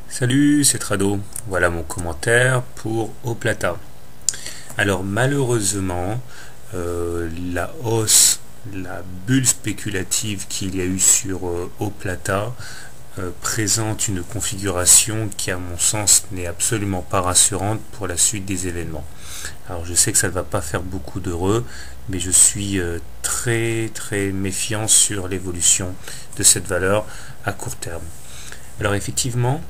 Salut, c'est Trado. Voilà mon commentaire pour Oplata. Alors malheureusement, la hausse, la bulle spéculative qu'il y a eu sur Oplata présente une configuration qui, à mon sens, n'est absolument pas rassurante pour la suite des événements. Alors je sais que ça ne va pas faire beaucoup d'heureux, mais je suis très méfiant sur l'évolution de cette valeur à court terme. Alors effectivement,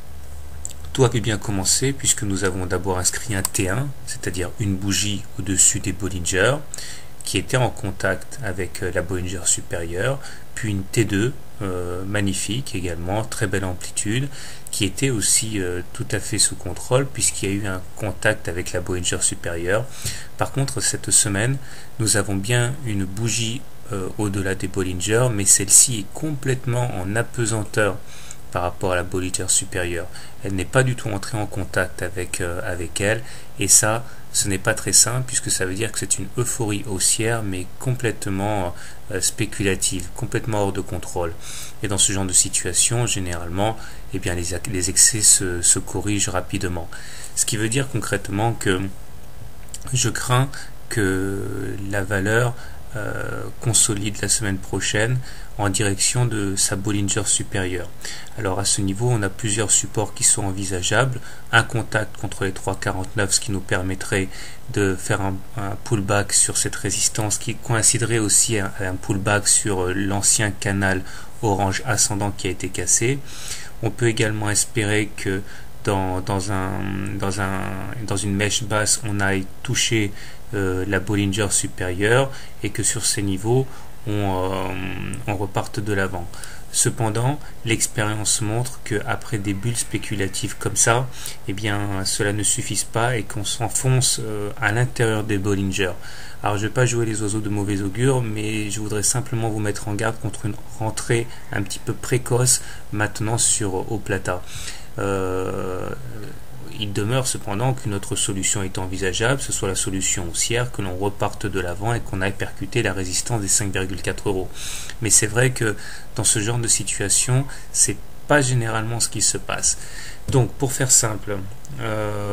tout avait bien commencé puisque nous avons d'abord inscrit un T1, c'est-à-dire une bougie au-dessus des Bollinger, qui était en contact avec la Bollinger supérieure, puis une T2, magnifique également, très belle amplitude, qui était aussi tout à fait sous contrôle puisqu'il y a eu un contact avec la Bollinger supérieure. Par contre, cette semaine, nous avons bien une bougie au-delà des Bollinger, mais celle-ci est complètement en apesanteur par rapport à la Bollinger supérieure. Elle n'est pas du tout entrée en contact avec elle, et ça, ce n'est pas très simple puisque ça veut dire que c'est une euphorie haussière mais complètement spéculative, complètement hors de contrôle. Et dans ce genre de situation, généralement, eh bien, les excès se corrigent rapidement. Ce qui veut dire concrètement que je crains que la valeur consolide la semaine prochaine en direction de sa Bollinger supérieure. Alors à ce niveau, on a plusieurs supports qui sont envisageables. Un contact contre les 3,49, ce qui nous permettrait de faire un pullback sur cette résistance qui coïnciderait aussi à un pullback sur l'ancien canal orange ascendant qui a été cassé. On peut également espérer que dans une mèche basse, on aille toucher la Bollinger supérieure et que sur ces niveaux, on reparte de l'avant. Cependant, l'expérience montre qu'après des bulles spéculatives comme ça, eh bien, cela ne suffise pas et qu'on s'enfonce à l'intérieur des Bollinger. Alors, je ne vais pas jouer les oiseaux de mauvais augure, mais je voudrais simplement vous mettre en garde contre une rentrée un petit peu précoce maintenant sur Oplata. Il demeure cependant qu'une autre solution est envisageable, ce soit la solution haussière, que l'on reparte de l'avant et qu'on aille percuter la résistance des 5,4 €. Mais c'est vrai que dans ce genre de situation, c'est pas généralement ce qui se passe. Donc pour faire simple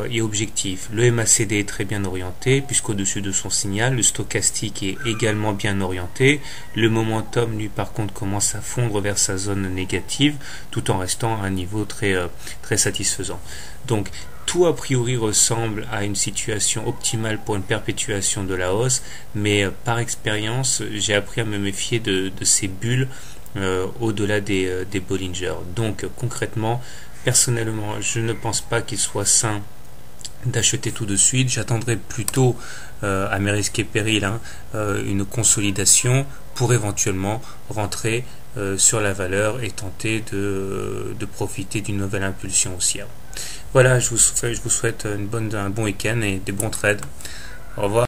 et objectif, le MACD est très bien orienté puisqu'au-dessus de son signal, le stochastique est également bien orienté. Le momentum, lui, par contre, commence à fondre vers sa zone négative tout en restant à un niveau très satisfaisant. Donc tout a priori ressemble à une situation optimale pour une perpétuation de la hausse, mais par expérience, j'ai appris à me méfier de ces bulles au-delà des Bollinger. Donc concrètement, personnellement, je ne pense pas qu'il soit sain d'acheter tout de suite. J'attendrai plutôt à mes risques et périls une consolidation pour éventuellement rentrer sur la valeur et tenter de profiter d'une nouvelle impulsion haussière. Voilà, je vous souhaite un bon week-end et des bons trades. Au revoir.